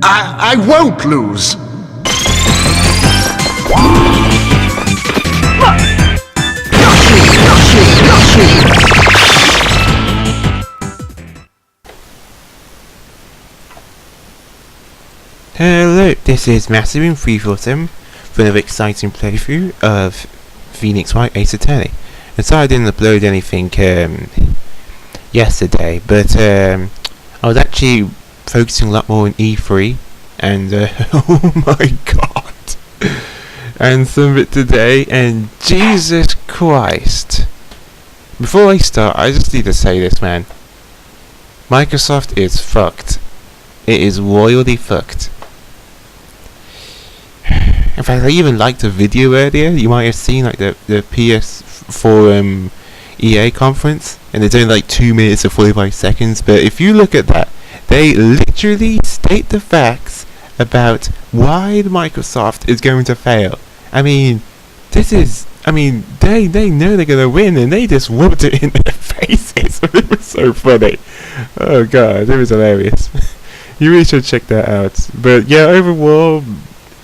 I won't lose. Hello, this is Massive347 for another exciting playthrough of Phoenix Wright Ace Attorney. And sorry I didn't upload anything yesterday, but I was actually focusing a lot more on E3 and oh my god, and some of it today, and Jesus Christ. Before I start, I just need to say this, man. Microsoft is fucked. It is royally fucked. In fact, I even liked a video earlier. You might have seen like the PS4 EA conference, and it's only like 2 minutes and 45 seconds. But if you look at that, they literally state the facts about why Microsoft is going to fail. I mean, they know they're gonna win, and they just rubbed it in their faces. It was so funny. Oh god, it was hilarious. You really should check that out. But yeah, overall,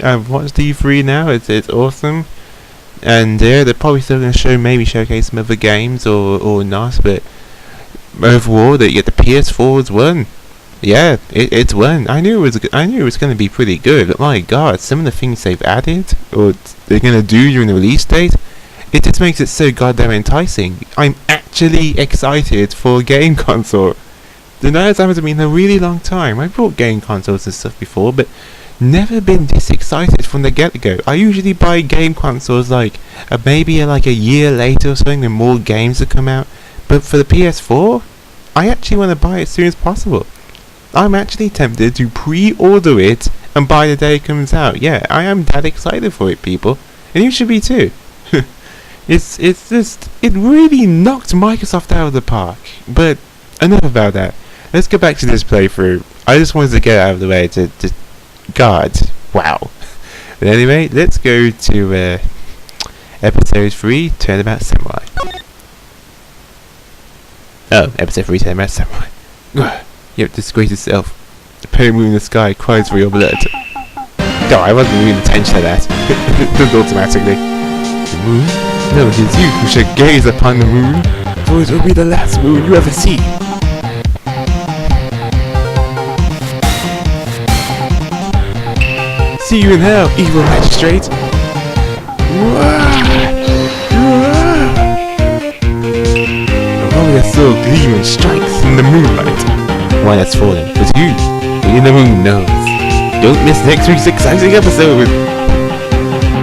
I've watched E3 now. It's awesome, and they're probably still going to showcase some other games or not. But overall, the PS4's won. Yeah, it's won. I knew it was going to be pretty good. But my god, some of the things they've added or they're going to do during the release date, it just makes it so goddamn enticing. I'm actually excited for a game console. The night has been a really long time. I bought game consoles and stuff before, but never been this excited from the get-go. I usually buy game consoles maybe a year later or something when more games have come out. But for the PS4, I actually want to buy it as soon as possible. I'm actually tempted to pre-order it and buy the day it comes out. Yeah, I am that excited for it, people. And you should be too. It really knocked Microsoft out of the park. But enough about that. Let's get back to this playthrough. I just wanted to get it out of the way to God, wow. But anyway, let's go to episode 3, Turnabout Samurai. Oh, episode 3, Turnabout Samurai. You have disgraced yourself. The pale moon in the sky cries for your blood. No, I wasn't even attention to that. It does automatically. The moon? No, it is you who should gaze upon the moon, for it will be the last moon you ever see. See you in hell, evil magistrate! A warrior sword gleam and strikes in the moonlight. One has fallen, but you, in the moon knows. Don't miss next week's exciting episode!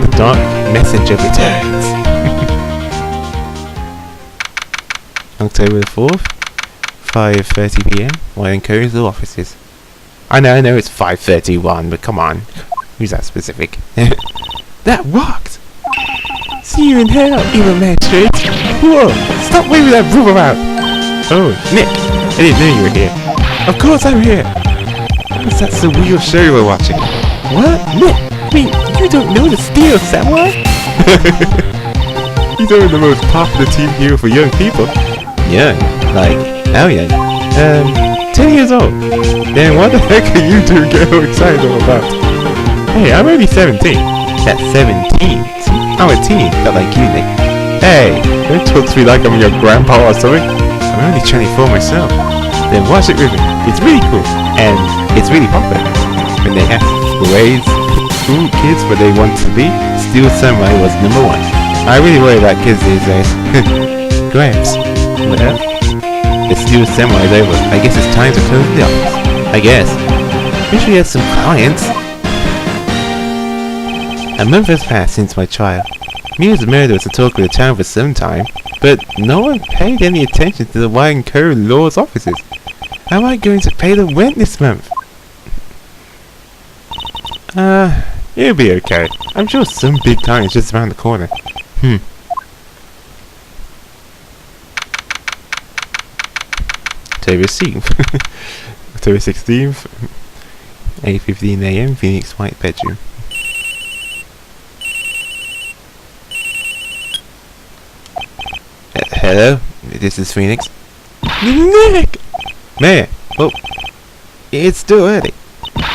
The Dark Messenger returns. October the 4th, 5:30 PM, Wine Co's law offices. I know it's 5:31, but come on. Who's that specific? That worked! See you in hell, evil magistrate! Whoa! Stop waving that broom about! Oh, Nick! I didn't know you were here. Of course I'm here! That's the real show we're watching. What? Nick! Wait, you don't know the Steel Samurai? He's only the most popular team hero for young people. Young? Like, how young? 10 years old. Then what the heck are you two get all excited about? Hey, I'm only 17. That's 17. I'm a teen, not like you, Nick. Hey, don't talk to me like I'm your grandpa or something. I'm only 24 myself. Then watch it with me. It's really cool. And it's really popular. When they ask ways school kids what they want to be, Steel Samurai was number 1. I really worry about kids these days. Gramps. Well, the Steel Samurai is over. I guess it's time to close the office. I guess. Wish we had some clients. A month has passed since my trial. Me as a murderer was the talk of the town for some time, but no one paid any attention to the Wine Co. law's offices. How am I going to pay the rent this month? It'll be okay. I'm sure some big time is just around the corner. October 16th. October 16th, 8:15 AM, Phoenix Wright bedroom. Hello, this is Phoenix. Nick! Man, well, it's still early.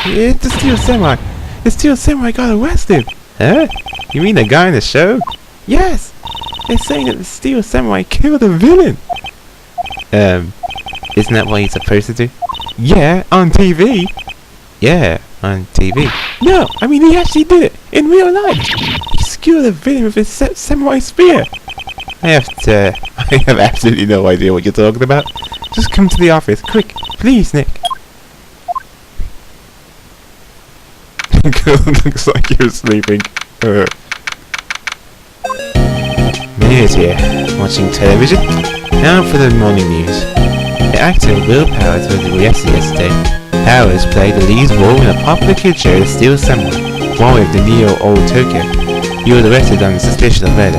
It's the Steel Samurai. The Steel Samurai got arrested. Huh? You mean the guy in the show? Yes. They're saying that the Steel Samurai killed a villain. Isn't that what he's supposed to do? Yeah, on TV. Yeah, on TV. No, I mean he actually did it in real life. He skewered a villain with his samurai spear. I have absolutely no idea what you're talking about. Just come to the office, quick, please, Nick. Girl, looks like you're sleeping. Mayor's here, watching television. Now for the morning news. The actor Will Powers was arrested yesterday. Powers played the lead role in a popular kid show, The Steel Samurai, while with the Neo Old Tokyo. He was arrested on suspicion of murder.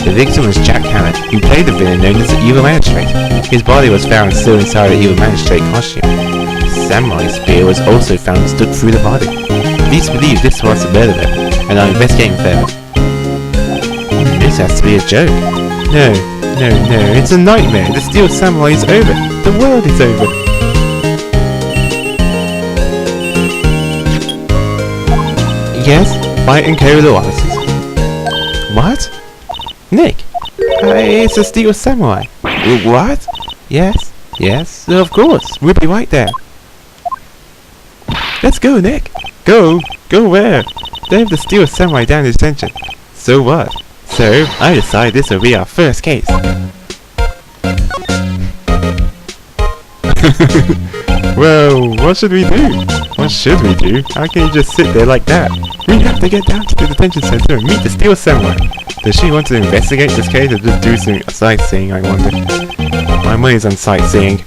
The victim was Jack Hammett, who played the villain known as the Evil Magistrate. His body was found still inside the Evil Magistrate costume. The samurai spear was also found stuck through the body. Police believe this was the murderer, and are investigating further. This has to be a joke. No, it's a nightmare. The Steel Samurai is over. The world is over. Yes, fight and carry the officers. What? Nick, it's a Steel Samurai. What? Yes, of course. We'll be right there. Let's go, Nick. Go where? They have the Steel Samurai down in detention. So what? So, I decide this will be our first case. Well, what should we do? How can you just sit there like that? We have to get down to the detention center and meet the Steel Samurai. Does she want to investigate this case or just do some sightseeing, I wonder? My money's on sightseeing.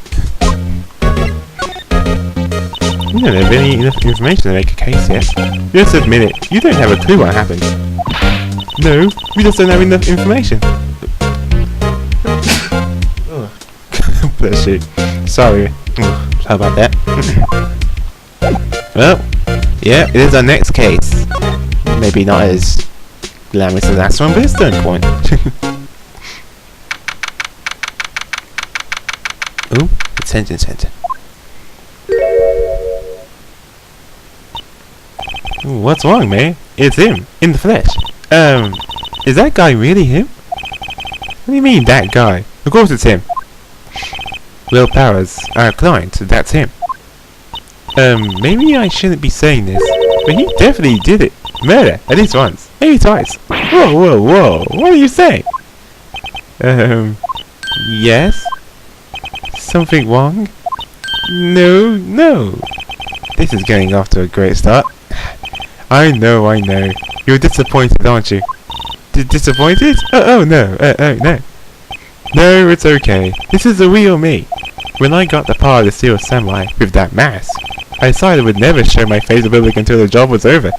You don't have enough information to make a case yet. Just admit it, you don't have a clue what happened. No, we just don't have enough information. Bless you. Sorry. How about that? Well, yeah, it is our next case. Maybe not as glamorous as the last one, but it's still important. Ooh, detention center. Ooh, what's wrong, man? It's him, in the flesh. Is that guy really him? What do you mean, that guy? Of course it's him. Will Powers, our client, that's him. Maybe I shouldn't be saying this, but he definitely did it. Murder, at least once, maybe twice. Whoa, what are you saying? Yes? Something wrong? No. This is getting off to a great start. I know. You're disappointed, aren't you? Disappointed? Oh no. No, it's okay. This is the real me. When I got the power of the Steel Samurai with that mask, I decided I would never show my face to public until the job was over.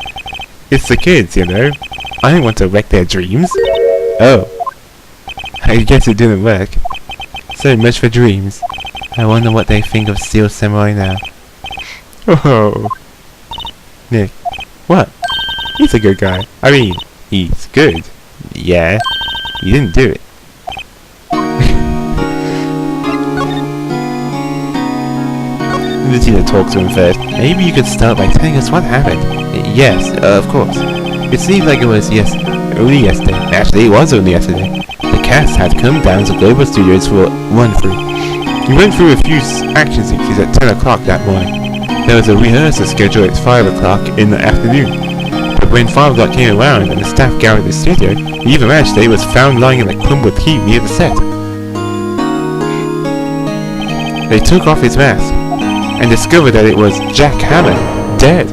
It's the kids, you know. I didn't want to wreck their dreams. Oh. I guess it didn't work. So much for dreams. I wonder what they think of Steel Samurai now. Oh. Nick. What? He's a good guy. I mean, he's good. Yeah. He didn't do it. We need to talk to him first. Maybe you could start by telling us what happened. Yes, of course. It seemed like it was only yesterday. Actually, it was only yesterday. The cast had come down to Global Studios for a run-through. We went through a few action sequences at 10 o'clock that morning. There was a rehearsal scheduled at 5 o'clock in the afternoon. But when 5 o'clock came around and the staff gathered the studio, the Evil Magistrate was found lying in a crumbled heap near the set. They took off his mask and discovered that it was Jack Hammett, dead.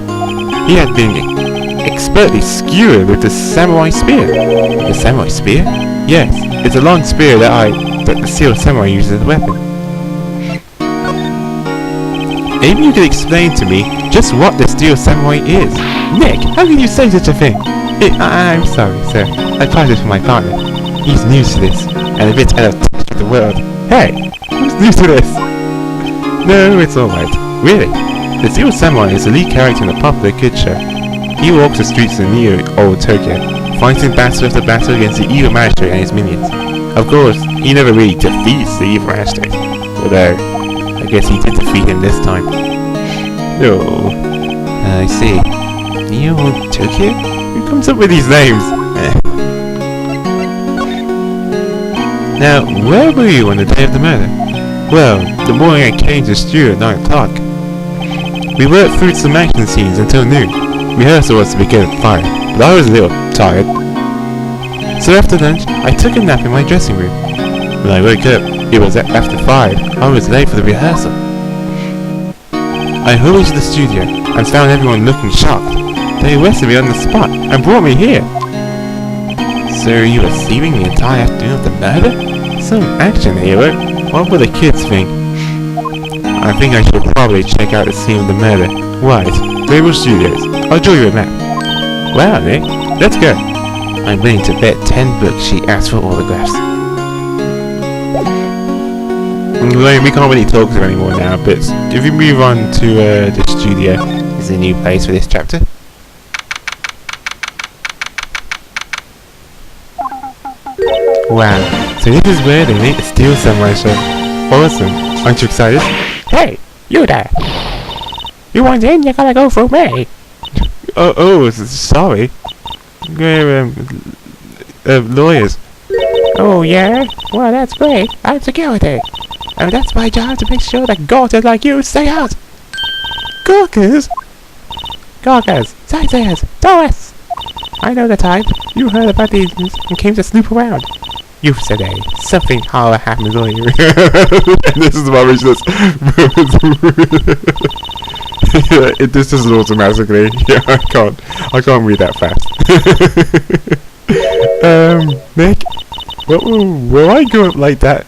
He had been expertly skewered with the samurai spear. The samurai spear? Yes, it's a long spear that the Steel Samurai uses as a weapon. Maybe you could explain to me just what the Steel Samurai is. Nick, how can you say such a thing? I'm sorry, sir. I applied it for my partner. He's new to this, and a bit out of touch with the world. Hey, who's new to this? No, it's alright. Really? The Steel Samurai is the lead character in a popular kid show. He walks the streets of Neo Old Tokyo, fighting battle after battle against the Evil Magistrate and his minions. Of course, he never really defeats the Evil Magistrate, although I guess he did defeat him this time. Oh, I see. Neo Tokyo? Who comes up with these names? Now, where were you on the day of the murder? Well, the morning I came to the studio at 9 o'clock. We worked through some action scenes until noon. Rehearsal was to begin at 5, but I was a little tired. So after lunch, I took a nap in my dressing room. When I woke up, it was after 5. I was late for the rehearsal. I hurried to the studio and found everyone looking shocked. They arrested me on the spot and brought me here. So you were sleeping the entire afternoon of the murder? Some action hero? What will the kids think? I think I should probably check out the scene of the murder. Right, Rainbow Studios. I'll draw you a map. Wow, Nick, let's go. I'm willing to bet 10 books she asked for autographs. We can't really talk to her anymore now, but if we move on to the studio, is a new place for this chapter. Wow, so this is where they need to steal Samurai Show. Awesome, aren't you excited? Hey, you there! You want in, you gotta go through me! Sorry. We're, lawyers. Oh yeah? Well that's great, I'm security. And that's my job to make sure that gawkers like you stay out! Gawkers? Gawkers, sightseers, tourists! I know the type. You heard about these and came to snoop around. You said something horrible happens on you. And this is what says. This is automatically. Yeah, I can't read that fast. Nick, will I go up like that?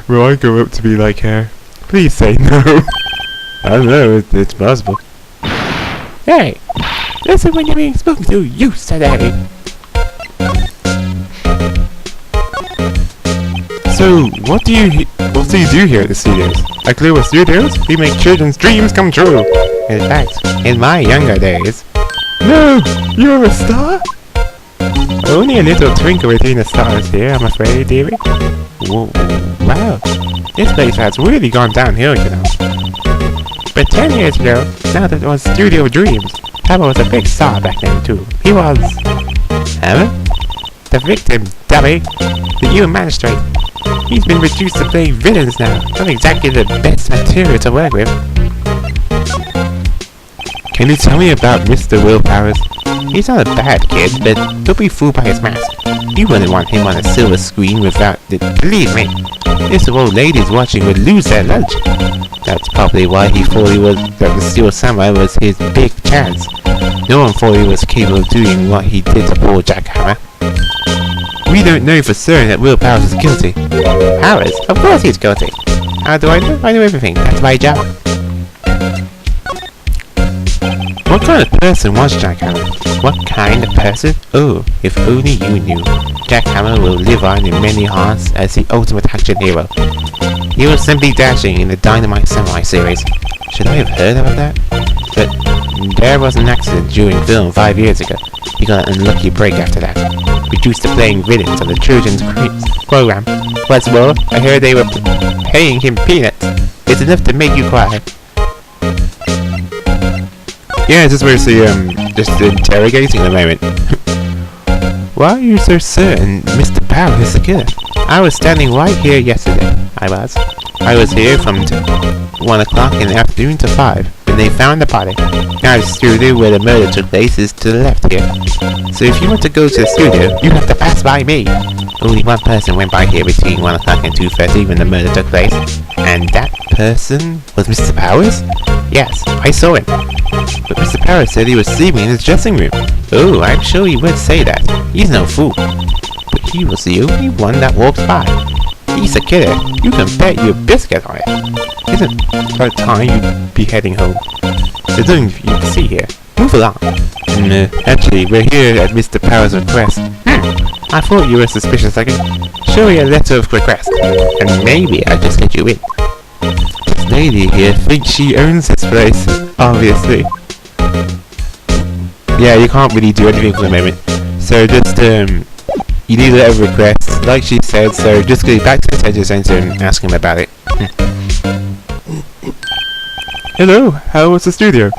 Will I go up to be like her? Please say no. I don't know, it's possible. Hey, listen when you're being spoken to, you today. So, what do you do here at the studios? At Global Studios, we make children's dreams come true. In fact, in my younger days. No, you're a star? Only a little twinkle between the stars here, I'm afraid, dearie. Whoa, wow, this place has really gone downhill, you know. But 10 years ago, now that it was Studio Dreams, Hammer was a big star back then too. He was... Hammer? The victim, dummy. The new magistrate. He's been reduced to playing villains now. Not exactly the best material to work with. Can you tell me about Mr. Willpowers? He's not a bad kid, but don't be fooled by his mask. You wouldn't want him on a silver screen without it. Believe me, if the old ladies watching would lose their lunch. That's probably why he thought that the Steel Samurai was his big chance. No one thought he was capable of doing what he did to poor Jackhammer. We don't know for certain that Will Powers is guilty. Powers? Of course he's guilty. How do I know? I know everything. That's my job. What kind of person was Jackhammer? What kind of person? Oh, if only you knew. Jackhammer will live on in many hearts as the ultimate action hero. He was simply dashing in the Dynamite Samurai series. Should I have heard about that? But there was an accident during film 5 years ago. He got an unlucky break after that. Reduced to playing villains on the children's program. What's more, I heard they were paying him peanuts. It's enough to make you cry. Yeah, just mostly just interrogating at the moment. Why are you so certain Mr. Powell is the killer? I was standing right here yesterday. I was here from 1 o'clock in the afternoon to 5 when they found the body. Now the studio where the murder took place is to the left here. So if you want to go to the studio, you have to pass by me. Only one person went by here between 1 o'clock and 2:30 when the murder took place. And that person was Mr. Powers? Yes, I saw him. But Mr. Powers said he was sleeping in his dressing room. Oh, I'm sure he would say that. He's no fool. But he was the only one that walked by. He's a killer. You can bet your biscuit on it. Isn't it about time you'd be heading home? There's nothing you can see here. Move along. No, actually, we're here at Mr. Powers' request. I thought you were suspicious. I can show you a letter of request. And maybe I'll just let you in. This lady here thinks she owns this place, obviously. Yeah, you can't really do anything for the moment. So just, you need a letter of request, like she said, so just go back to the detention center and ask him about it. Hello, how was the studio?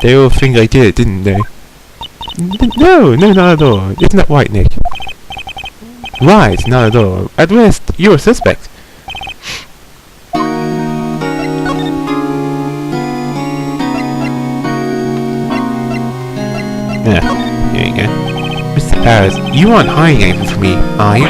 They all think I did it, didn't they? No, not at all. Isn't that right, Nick? Right, not at all. At worst, you're a suspect. Here you go. Mr. Powers, you aren't hiding anything from me, are you?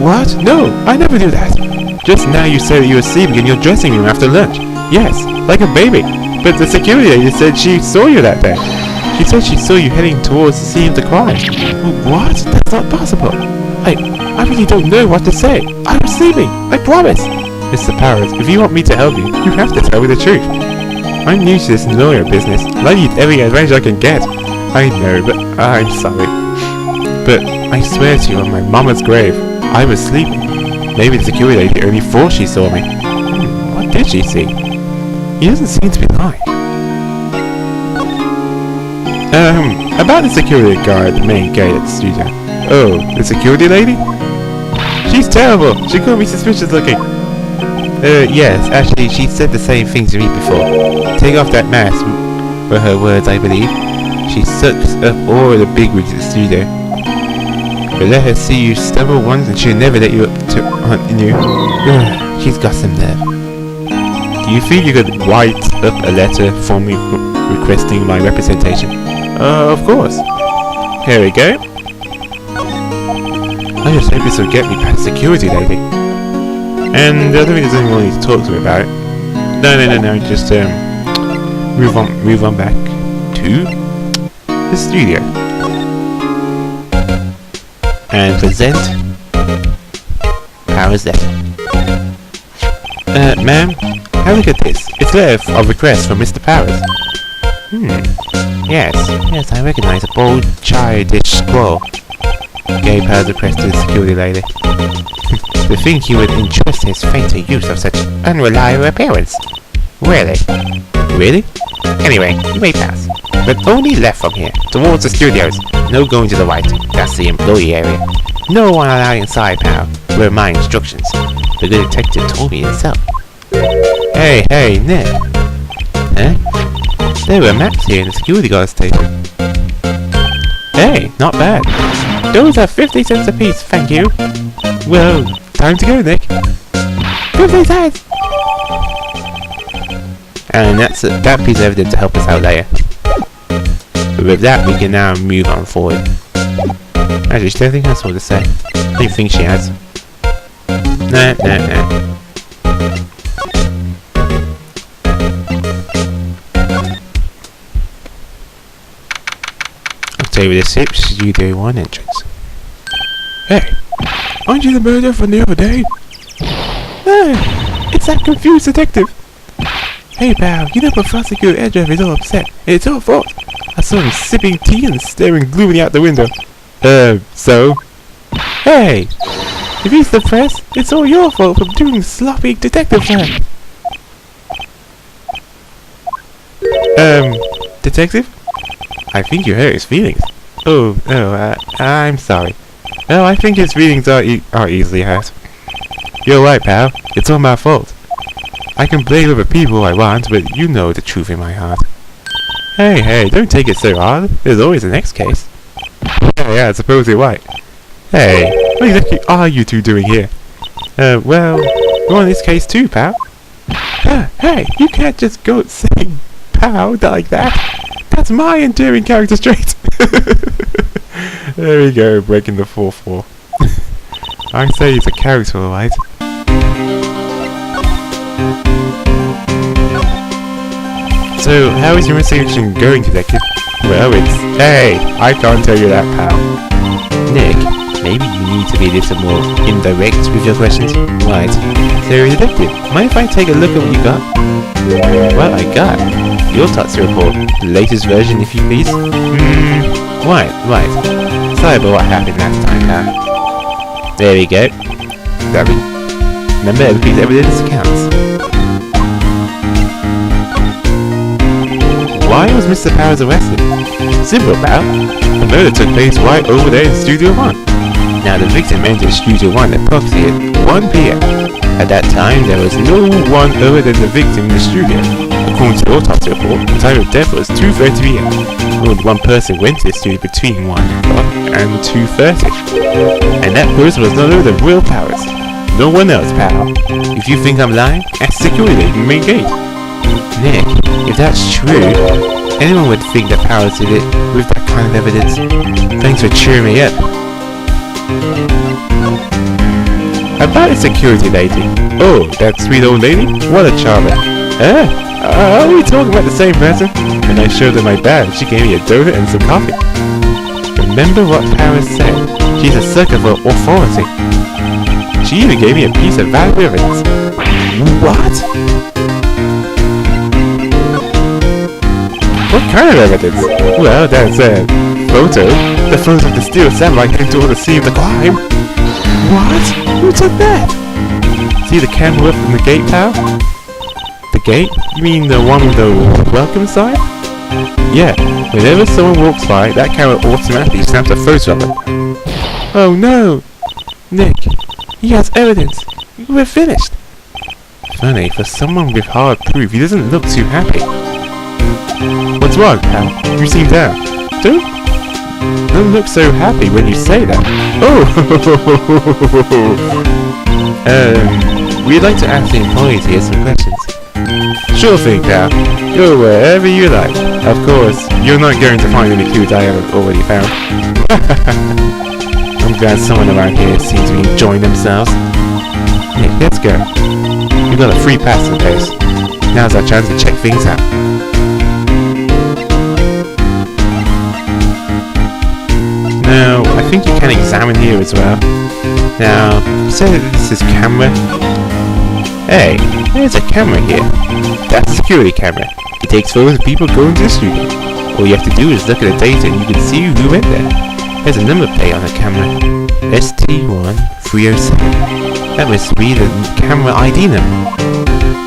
What? No, I never do that. Just now you said you were sleeping in your dressing room after lunch. Yes, like a baby. But the security lady said she saw you that day. She said she saw you heading towards the scene of the crime. What? That's not possible. I really don't know what to say. I was sleeping. I promise. Mr. Powers, if you want me to help you, you have to tell me the truth. I'm new to this lawyer business, and I need every advantage I can get. I know, but I'm sorry. But I swear to you on my mama's grave, I was sleeping. Maybe the security lady only thought she saw me. What did she see? He doesn't seem to be lying. About the security guard at the main gate at the studio. Oh, the security lady? She's terrible. She called me suspicious looking. Yes, actually, she said the same thing to me before. Take off that mask, were her words, I believe. She sucks up all the bigwigs at the studio. But let her see you stumble once and she'll never let you up to hunting you. She's got some nerve. Do you think you could write up a letter for me requesting my representation? Of course. Here we go. I just hope this will get me past security lady. And I don't think there's anyone need to talk to me about it. No, just move on back to the studio. And present Powers there. Ma'am, have a look at this. It's a letter of request from Mr. Powers. Yes, I recognize a bold, childish scrawl. Gave Powers request to the security lady. To think he would entrust his fate to use of such unreliable appearance. Really? Anyway, you may pass. But only left from here, towards the studios. No going to the right. That's the employee area. No one allowed inside, pal. Were my instructions. The good detective told me himself. Hey, Nick. Huh? There were maps here in the security guard station. Hey, not bad. Those are 50 cents apiece, thank you. Well, time to go, Nick. 50 cents! And that's that piece of evidence to help us out later. But with that, we can now move on forward. Actually, she don't think that's what to say. I don't think she has. Nah. October the 6th, Studio 1 entrance. Hey, aren't you the murderer from the other day? It's that confused detective. Hey pal, you know Professor Good Edgeoff is all upset. It's your fault. I saw him sipping tea and staring gloomily out the window. So? Hey! If he's depressed, it's all your fault for doing sloppy detective work. Detective? I think you hurt his feelings. I'm sorry. Oh, I think his feelings are easily hurt. You're right, pal. It's all my fault. I can blame other people I want, but you know the truth in my heart. Hey, don't take it so hard. There's always the next case. Yeah, I suppose you're right. Hey, what exactly are you two doing here? Well, we're on this case too, pal. Hey, you can't just go saying pal like that. That's my endearing character trait. There we go, breaking the fourth wall. I say he's a character, alright. So, how is your investigation going, detective? Well, hey, I can't tell you that, pal. Nick, maybe you need to be a little more indirect with your questions. Right. So, detective, mind if I take a look at what you got? What I got? Your Tutsi report. The latest version, if you please. Right. Sorry about what happened last time, pal. There we go. Remember, every piece of evidence counts. Why was Mr. Powers arrested? Simple, pal. The murder took place right over there in Studio 1. Now, the victim entered Studio 1 at approximately 1 PM. At that time, there was no one other than the victim in the studio. According to the autopsy report, the time of death was 2:30 p.m. Only one person went to the studio between 1 o'clock and 2:30. And that person was none other than Real Powers. No one else, pal. If you think I'm lying, ask security at the main gate. Nick, if that's true, anyone would think that Powers did it with that kind of evidence. Thanks for cheering me up. About the security lady. Oh, that sweet old lady? What a charmer. Are we talking about the same person? When I showed her my badge, she gave me a donut and some coffee. Remember what Powers said. She's a sucker for authority. She even gave me a piece of valuable evidence. What? What kind of evidence? Well, that's a photo. The photo of the steel samurai heading toward the scene of the crime. What? Who took that? See the camera up in the gate, pal? The gate? You mean the one with the welcome sign? Yeah, whenever someone walks by, that camera automatically snaps a photo of them. Oh no! Nick, he has evidence. We're finished. Funny, for someone with hard proof, he doesn't look too happy. What's wrong, pal? You seem down. Don't look so happy when you say that. Oh! We'd like to ask the employees here some questions. Sure thing, pal. Go wherever you like. Of course, you're not going to find any clues I haven't already found. I'm glad someone around here seems to be enjoying themselves. Nick, let's go. We've got a free pass in place. Now's our chance to check things out. Now, I think you can examine here as well. Now, you said that this is camera. Hey, there's a camera here. That's a security camera. It takes photos of people going to the studio. All you have to do is look at the data and you can see who went there. There's a number plate on the camera. ST1307. That must be the camera ID number.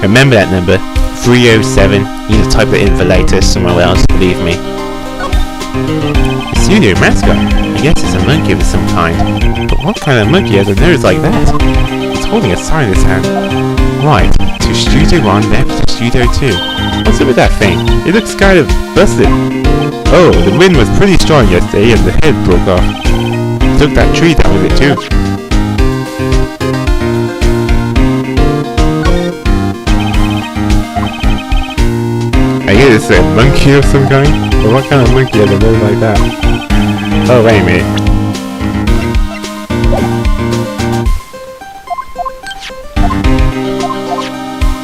Remember that number, 307. You need to type it in for later somewhere else, believe me. The studio mascot. I guess it's a monkey of some kind. But what kind of monkey has a nose like that? It's holding a sign in his hand. Right, to Studio 1, left to Studio 2. What's up with that thing? It looks kind of busted. Oh, the wind was pretty strong yesterday and the head broke off. Took that tree down with it too. I guess it's a monkey of some kind? But what kind of monkey has a nose like that? Oh, wait a minute.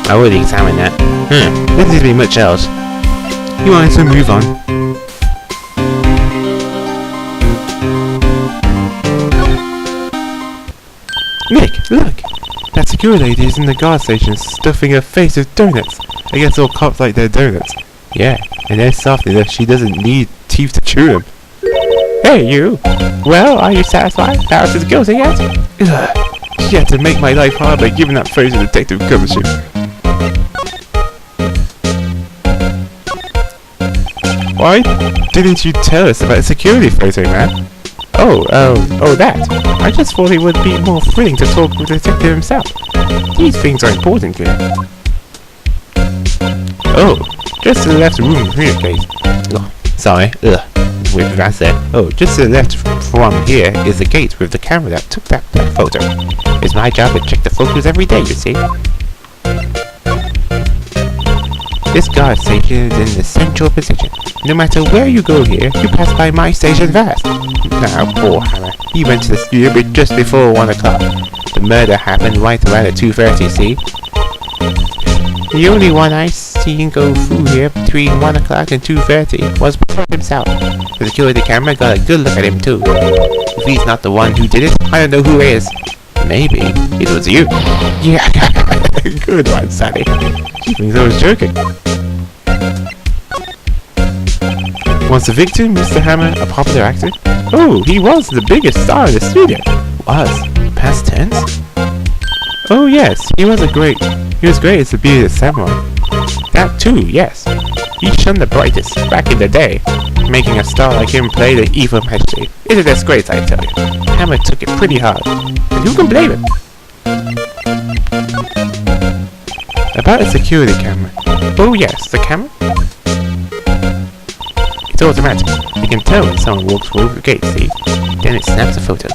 I would examine that. There doesn't be much else. You want to move on? Nick, look! That security lady is in the guard station stuffing her face with donuts. I guess all cops like their donuts. Yeah, and they're soft enough she doesn't need teeth to chew them. Hey, you! Well, are you satisfied? Powers is guilty yet? Ugh. She had to make my life hard by giving that phrase a detective cover shoot. Why didn't you tell us about the security photo, man? Oh, that. I just thought it would be more thrilling to talk with the detective himself. These things are important here. Oh, just to the left room from here, please. Oh, sorry, with that said. Oh, just to the left from here is the gate with the camera that took that photo. It's my job to check the photos every day, you see. This guard station is in the central position. No matter where you go here, you pass by my station first. Now, poor Hammer. He went to the studio just before 1 o'clock. The murder happened right around at 2:30, see? The only one I seen go through here between 1 o'clock and 2:30 was Paul himself. The security camera got a good look at him too. If he's not the one who did it, I don't know who is. Maybe it was you. Yeah, good one, Sonny. She thinks I was joking. Was the victim, Mr. Hammer, a popular actor? Oh, he was the biggest star in the studio. Was? Past tense? Oh yes, he was great as the bearded samurai. That too, yes. He shone the brightest back in the day. Making a star like him play the evil majesty is a disgrace, I tell you. Hammer took it pretty hard. And who can blame him? About a security camera. Oh yes, the camera? It's automatic. You can tell when someone walks through the gate, see? Then it snaps a photo.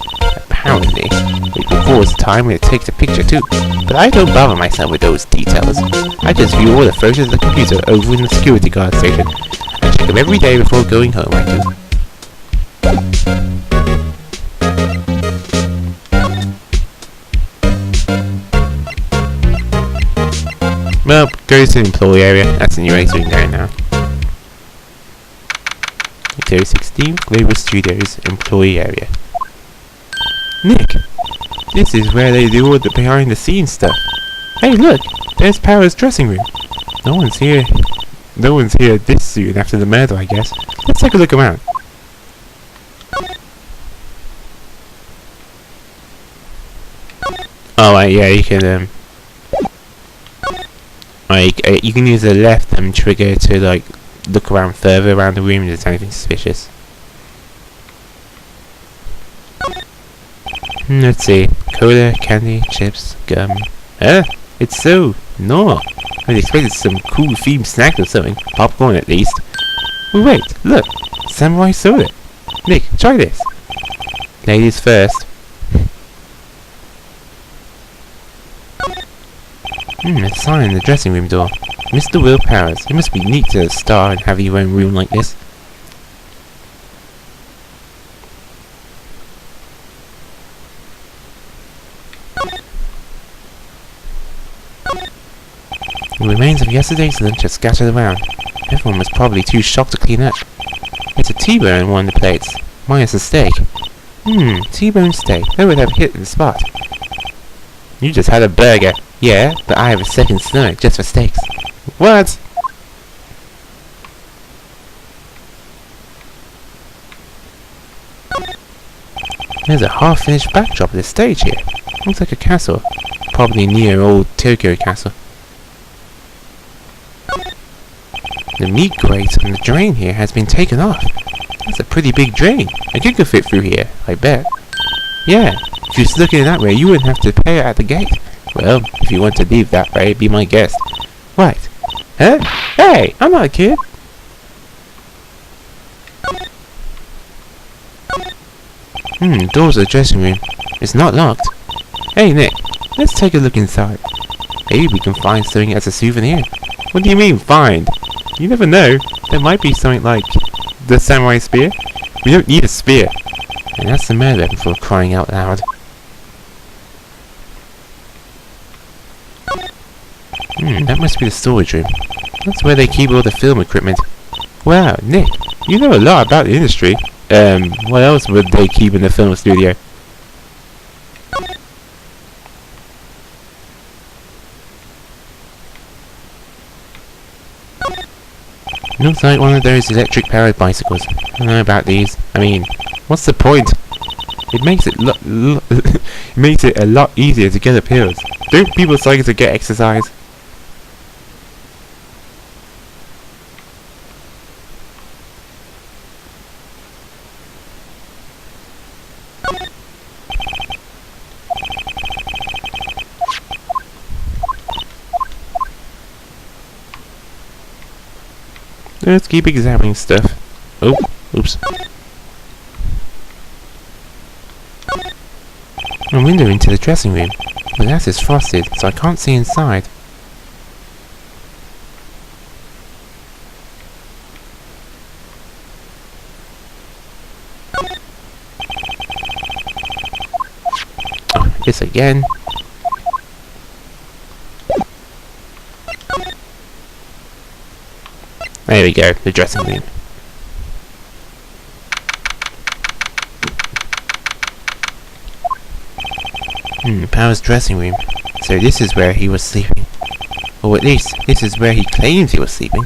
Apparently, it records the time when it takes a picture too. But I don't bother myself with those details. I just view all the photos of the computer over in the security guard station. I check them every day before going home, I do. Well, go to the employee area. That's the new A3 there now. 16 Global Studios employee area. Nick, this is where they do all the behind the scenes stuff. Hey look, there's Power's dressing room. No one's here this soon after the murder, I guess. Let's take a look around. Oh right, yeah, you can you can use the left trigger to like look around further around the room if there's anything suspicious. Let's see. Cola, candy, chips, gum. It's so no. I expected some cool themed snack or something. Popcorn at least. Oh, wait, look. Samurai soda. Nick, try this. Ladies first. A sign in the dressing room door. Mr. Will Powers. It must be neat to star and have your own room like this. The remains of yesterday's lunch are scattered around. Everyone was probably too shocked to clean up. It's a T-bone on one of the plates, minus a steak. T-bone steak. That would have hit the spot. You just had a burger. Yeah, but I have a second stomach just for steaks. What? There's a half-finished backdrop of the stage here. Looks like a castle. Probably near old Tokyo Castle. The meat grate on the drain here has been taken off. That's a pretty big drain. A kid could fit through here, I bet. Yeah, if you're looking that way, you wouldn't have to pay at the gate. Well, if you want to leave that way, be my guest. What? Huh? Hey, I'm not a kid. Doors of the dressing room. It's not locked. Hey Nick, let's take a look inside. Maybe we can find something as a souvenir. What do you mean, find? You never know. There might be something like the samurai spear. We don't need a spear. And that's the murder weapon for crying out loud. That must be the storage room. That's where they keep all the film equipment. Wow, Nick, you know a lot about the industry. What else would they keep in the film studio? Looks like one of those electric-powered bicycles. I don't know about these. I mean, what's the point? It makes it it makes it a lot easier to get up hills. Don't people cycle to get exercise? Let's keep examining stuff. Oh, oops. A window into the dressing room. The glass is frosted, so I can't see inside. Oh, this again. There we go, the dressing room. Power's dressing room. So this is where he was sleeping. Or at least, this is where he claims he was sleeping.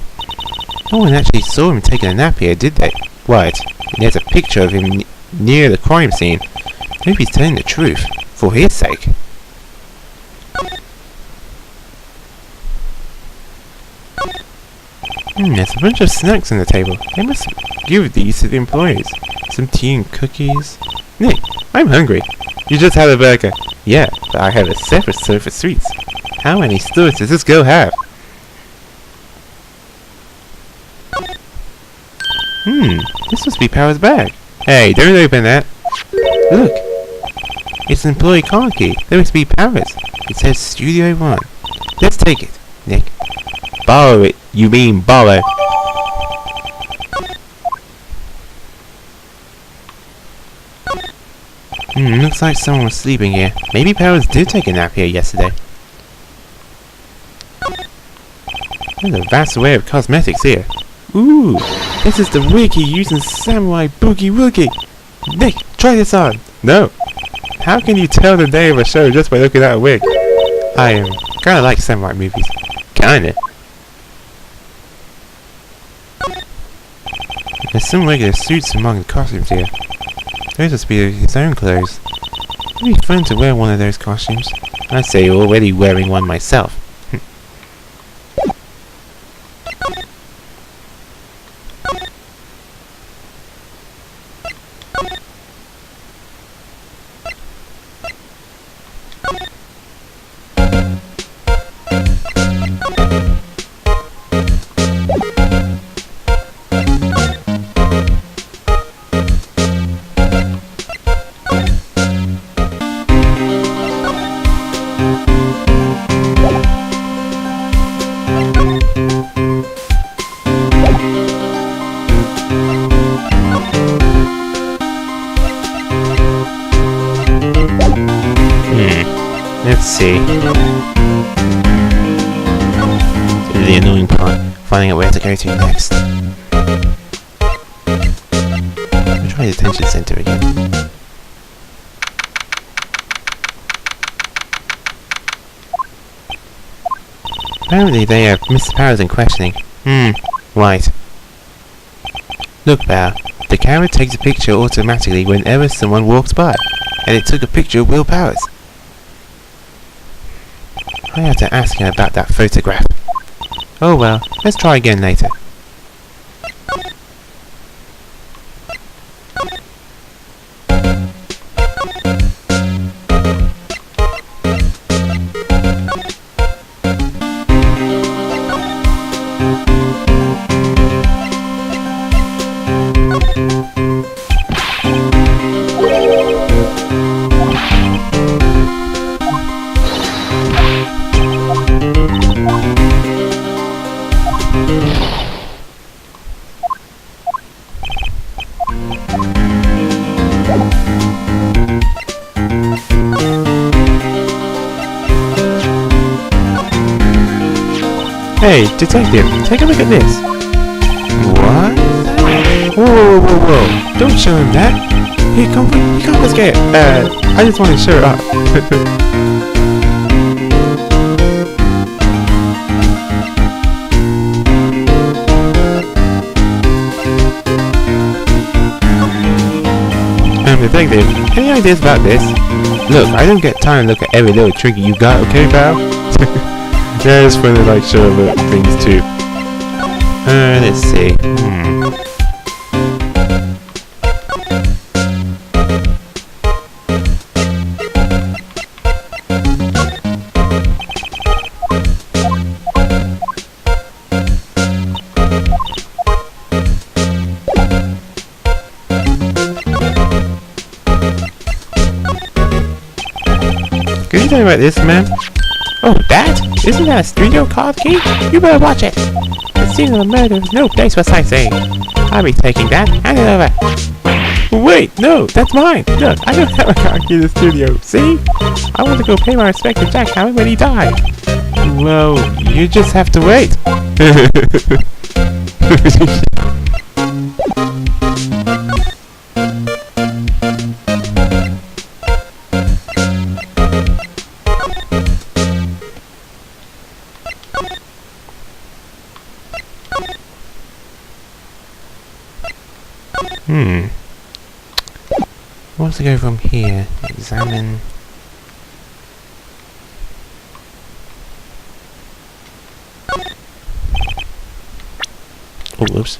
No one actually saw him taking a nap here, did they? What? There's a picture of him near the crime scene. Maybe he's telling the truth, for his sake. There's a bunch of snacks on the table. They must give these to the employees. Some tea and cookies. Nick, I'm hungry. You just had a burger. Yeah, but I have a separate serve for sweets. How many stores does this girl have? This must be Power's bag. Hey, don't open that. Look, it's an employee card key. That must be Power's. It says Studio One. Let's take it, Nick. Borrow it. You mean borrow? Looks like someone was sleeping here. Maybe Powers did take a nap here yesterday. There's a vast array of cosmetics here. Ooh, this is the wig he used in Samurai Boogie Woogie. Nick, try this on. No. How can you tell the day of a show just by looking at a wig? I kinda like samurai movies. Kinda. There's some regular suits among the costumes here. Those must be his own clothes. It'd be fun to wear one of those costumes. I'd say you're already wearing one myself. Let's see. The annoying part, finding out where to go to next. I'll try the detention center again. Apparently they have Mr. Powers in questioning. Right. Look, Bow. The camera takes a picture automatically whenever someone walks by, and it took a picture of Will Powers. I have to ask him about that photograph. Oh well, let's try again later. Hey, detective, take a look at this. What? Whoa. Don't show him that. He confiscate it. I just want to show it up. Detective, any ideas about this? Look, I don't get time to look at every little trinket you got, okay, pal? Yeah, it's fun to like show other things too. Let's see. Can you tell me about this, man? Oh, that? Isn't that a studio card key? You better watch it. The scene of the murder is no place for sightseeing. I'll be taking that. Hand it over. Wait, no, that's mine. Look, I don't have a card key in the studio. See? I want to go pay my respect to Jack Hammond when he died. Well, you just have to wait. What's to go from here? Examine. Oh, whoops.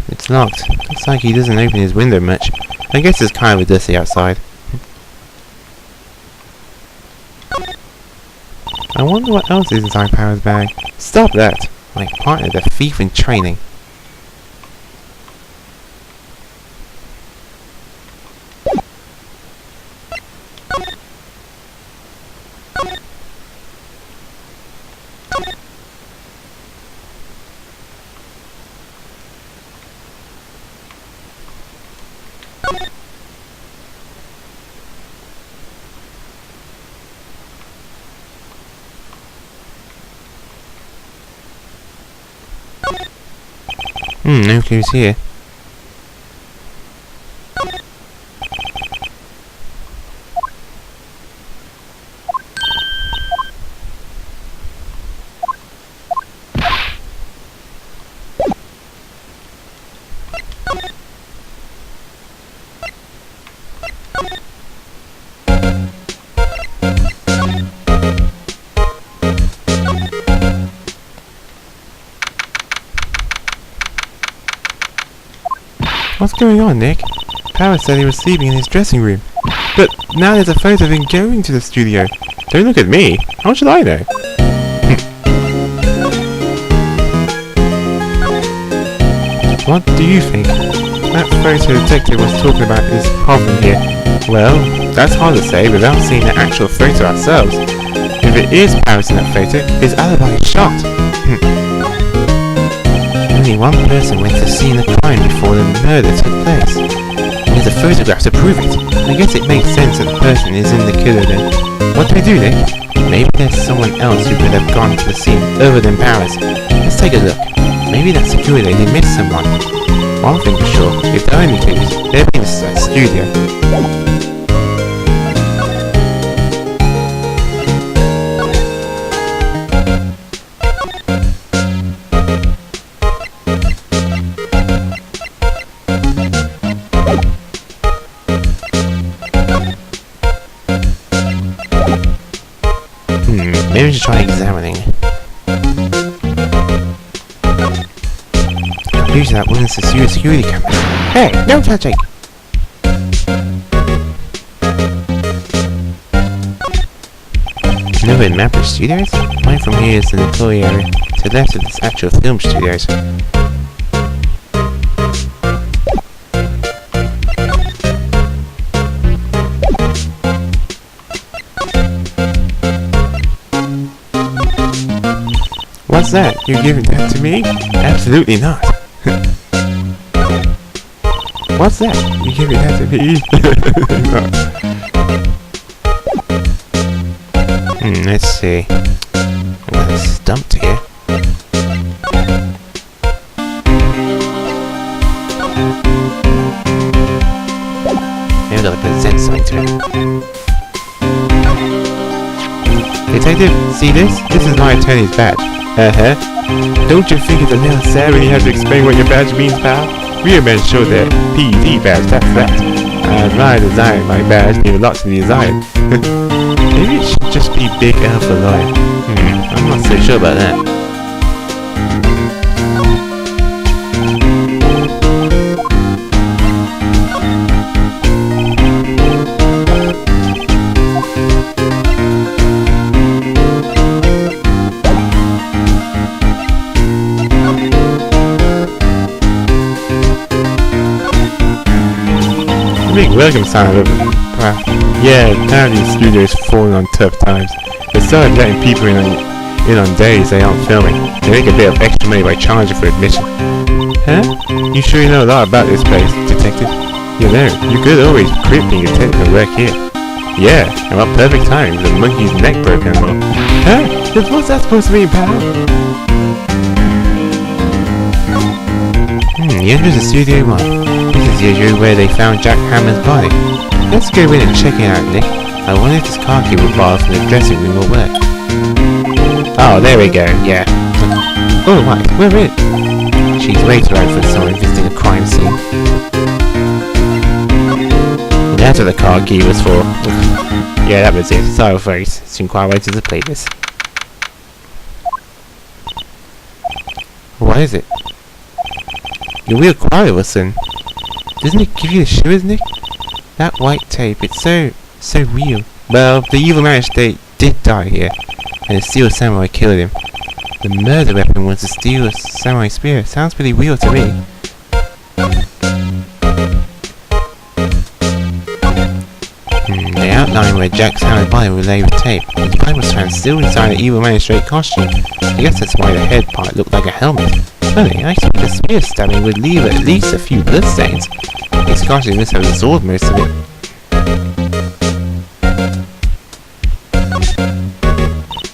It's locked. Looks like he doesn't open his window much. I guess it's kind of dusty outside. I wonder what else is inside Power's bag. Stop that! My partner, the thief in training. No clues here. What's going on, Nick? Power said he was sleeping in his dressing room. But now there's a photo of him going to the studio. Don't look at me. How should I know? What do you think? That photo detective was talking about is the problem here. Well, that's hard to say without seeing the actual photo ourselves. If it is Paris in that photo, his alibi is shot. Only one person went to see the crime before the murder took place. And there's a photograph to prove it. I guess it makes sense that the person is in the killer then. What do we do, Nick? Maybe there's someone else who could have gone to the scene other than Paris. Let's take a look. Maybe that security lady missed someone. One thing for sure, if there are any clues, they'll be in the studio. Maybe we should try examining. Usually that one's the security camera. Hey, no touching! Never in Mapper Studios? Mine from here is the employee area. To the left of this actual film studios. What's that? You're giving that to me? Absolutely not. What's that? You're giving that to me? Let's see. I'm a little stumped here. Maybe I'll present something to him. Detective, see this? This is my attorney's badge. Don't you think it's a little sad when you have to explain what your badge means, pal? Real men show their PED badge, that's that. My design, my badge leave lots to be desired. Maybe it should just be Big Alpha Lawyer. I'm not so sure about that. Big welcome sign of yeah, apparently the studio's falling on tough times. They started letting people in on days they aren't filming. They make a bit of extra money by charging for admission. Huh? You sure you know a lot about this place, detective? You know, you could always quit being a technical work here. Yeah, and what perfect time with the monkey's neck broken and all. Huh? What's that supposed to mean, pal? The entrance to Studio 1. This is usually where they found Jack Hammond's body. Let's go in and check it out, Nick. I wonder if this car key we borrowed from the dressing room will work. Oh, there we go, yeah. Oh, right, we're in. She's way too old for someone visiting a crime scene. That's what the car key was for. Yeah, that was it. Sorry, folks. It's been quite a way to play this. What is it? You're real quiet, Wilson. Doesn't it give you the shivers, Nick? That white tape, it's so real. Well, the evil marriage date did die here. and the steel samurai killed him. The murder weapon was the steel samurai spear. Sounds pretty real to me. The outline where Jack's hammered body was laid with tape. His body was found still inside an evil man's straight costume. I guess that's why the head part looked like a helmet. Funny, I thought the spear stabbing would leave at least a few bloodstains. His costume must have absorbed most of it.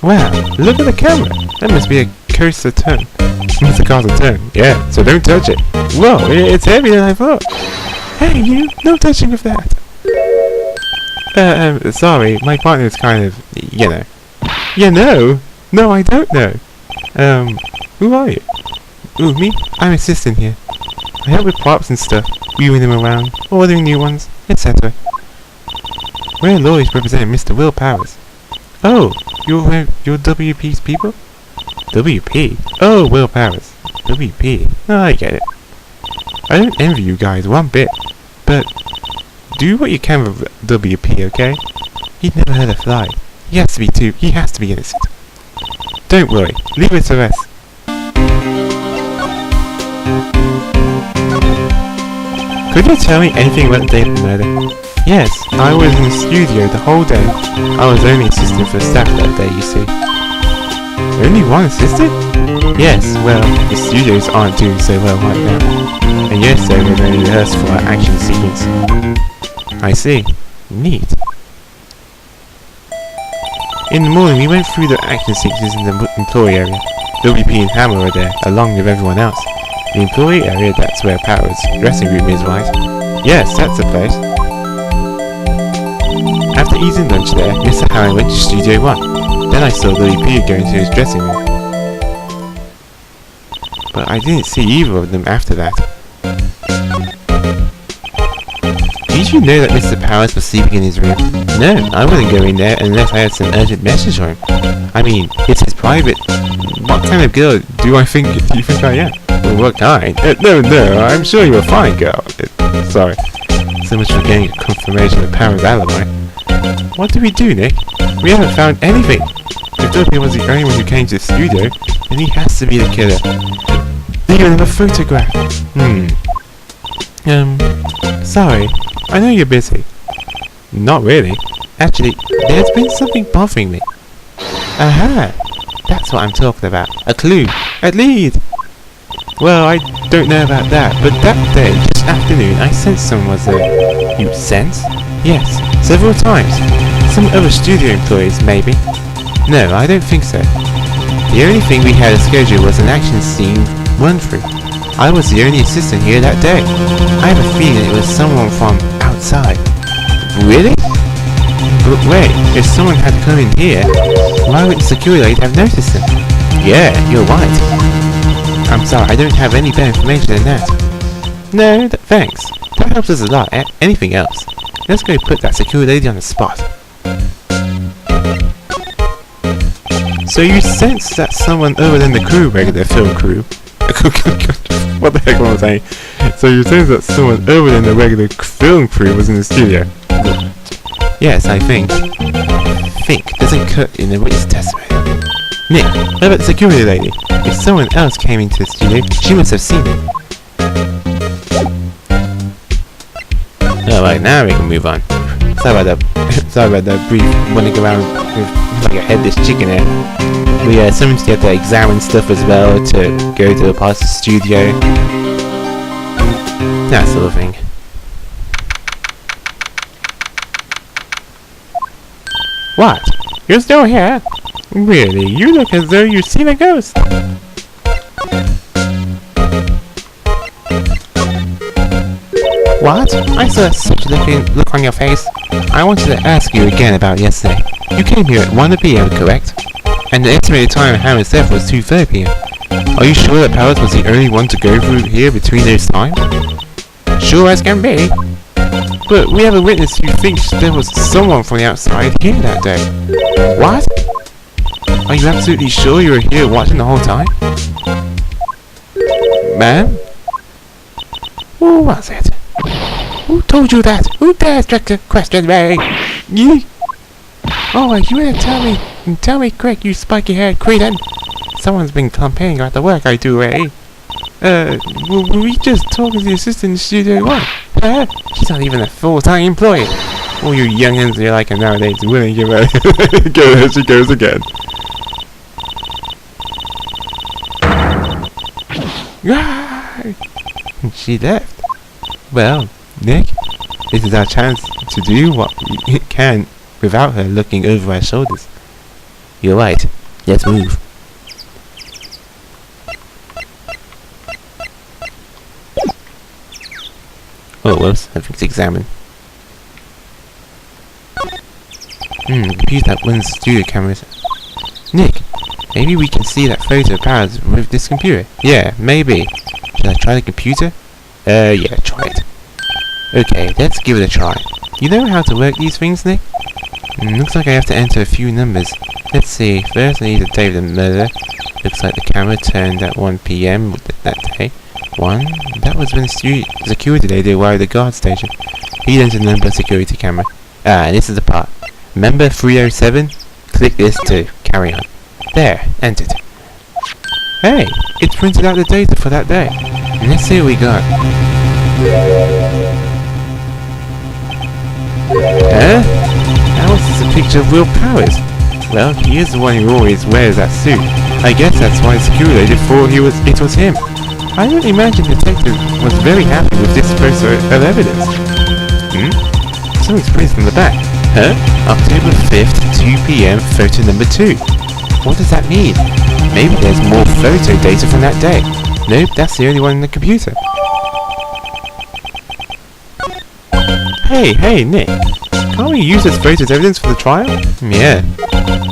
Wow, look at the camera! That must be a coaster turn. It's a castle turn. Yeah, so don't touch it. Whoa, it's heavier than I thought. Hey you, no touching of that. Sorry, my partner is kind of, you know. You know? No, I don't know. Who are you? Ooh, me? I'm assistant here. I help with props and stuff, moving them around, ordering new ones, etc. We're lawyers representing Mr. Will Powers. Oh, you're WP's people? WP? Oh, Will Powers. WP. Oh, I get it. I don't envy you guys one bit, but do what you can with WP, okay? He'd never hurt a fly. He has to be innocent. Don't worry, leave it to us. Could you tell me anything about the day of the murder? Yes, I was in the studio the whole day. I was only assistant for staff that day, you see. Only one assistant? Yes, well, the studios aren't doing so well right now. And yesterday we only rehearsed for our action sequence. I see. Neat. In the morning we went through the action sequences in the employee area. WP and Hammer were there, along with everyone else. The employee area, that's where Powers' dressing room is, right? Yes, that's the place. After eating lunch there, Mr. Hammer went to Studio 1. Then I saw WP go into his dressing room. But I didn't see either of them after that. Did you know that Mr. Powers was sleeping in his room? No, I wouldn't go in there unless I had some urgent message for him. I mean, it's his private... What kind of girl do you think I am? Well, what kind? No, I'm sure you're a fine girl. Sorry. So much for getting a confirmation of Powers' alibi. What do we do, Nick? We haven't found anything. If W was the only one who came to the studio, then he has to be the killer. Even in a photograph. Sorry. I know you're busy. Not really. Actually, there's been something bothering me. Aha! That's what I'm talking about. A clue. A lead! Well, I don't know about that, but that day, just afternoon, I sensed someone was there. You sense? Yes, several times. Some other studio employees, maybe. No, I don't think so. The only thing we had a schedule was an action scene run-through. I was the only assistant here that day. I have a feeling it was someone from outside. Really? But wait, if someone had come in here, why would the security have noticed them? Yeah, you're right. I'm sorry, I don't have any better information than that. No, thanks. That helps us a lot. Anything else? Let's go put that security lady on the spot. So you sense that someone other than the crew, regular film crew... What the heck was I saying? So you sense that someone other than the regular film crew was in the studio? Yes, I think. Think doesn't cut in the witness testimony. Nick, how about the security lady? If someone else came into the studio, she must have seen it. Alright, now we can move on. Sorry about that brief running around with like a headless chicken here. We sometimes get to examine stuff as well, to go to the parts of the studio. That sort of thing. What? You're still here? Really? You look as though you've seen a ghost. What? I saw such a look on your face. I wanted to ask you again about yesterday. You came here at 1 PM, correct? And the estimated time of Hammer's death was 2:30 PM. Are you sure that Powers was the only one to go through here between those times? Sure as can be. But we have a witness who thinks there was someone from the outside here that day. What? Are you absolutely sure you were here watching the whole time? Ma'am? Who was it? Who told you that? Who dares question me? You? Oh, you better tell me quick, you spiky-haired cretin. Someone's been complaining about the work I do, eh? Were we just talking to the assistant in Studio One? She's not even a full-time employee. All you youngins you like her nowadays willing to give her. There she goes again. She left. Well, Nick, this is our chance to do what we can without her looking over our shoulders. You're right. Let's move. Oh, whoops. Everything's examined. Computer that runs studio cameras. Nick, maybe we can see that photo of Powers with this computer. Yeah, maybe. Should I try the computer? Yeah, try it. Okay, let's give it a try. You know how to work these things, Nick? Looks like I have to enter a few numbers. Let's see. First, I need the date of the murder. Looks like the camera turned at 1 PM that day. 1. That was when the security lady arrived at the guard station. He entered the number security camera. This is the part. Member 307? Click this to carry on. There, entered. Hey, it printed out the data for that day. Let's see what we got. How is this a picture of Will Powers? Well, he is the one who always wears that suit. I guess that's why the security lady thought it was him. I don't imagine the detective was very happy with this photo of evidence. Something's printed on the back. October 5th, 2 PM, photo number 2. What does that mean? Maybe there's more photo data from that day. Nope, that's the only one in the computer. Hey, Nick. Can't we use this photo as evidence for the trial? Yeah.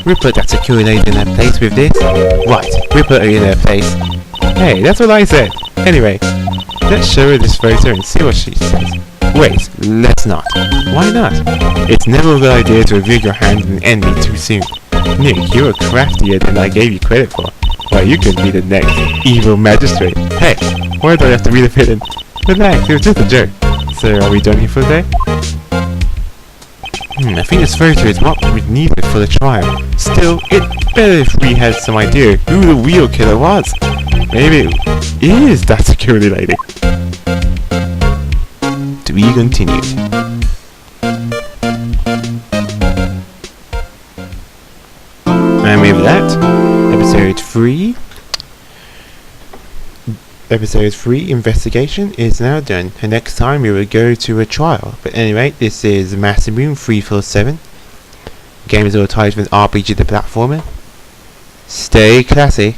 We'll put that security lady in her place with this. Right, we'll put her in her place. Hey, that's what I said. Anyway, let's show her this photo and see what she says. Wait, let's not. Why not? It's never a good idea to reveal your hand in an enemy too soon. Nick, you're craftier than I gave you credit for. Why, you could be the next evil magistrate. Hey, why do I have to be the villain? Relax, it was just a joke. So, are we done here for the day? I think this photo is what we needed for the trial. Still, it's better if we had some idea who the real killer was. Maybe it is that security lady. To be continued. And with that, Episode 3 investigation is now done, and next time we will go to a trial. But anyway, this is Massive Room 347. The game is all tied with RPG the platformer. Stay classy.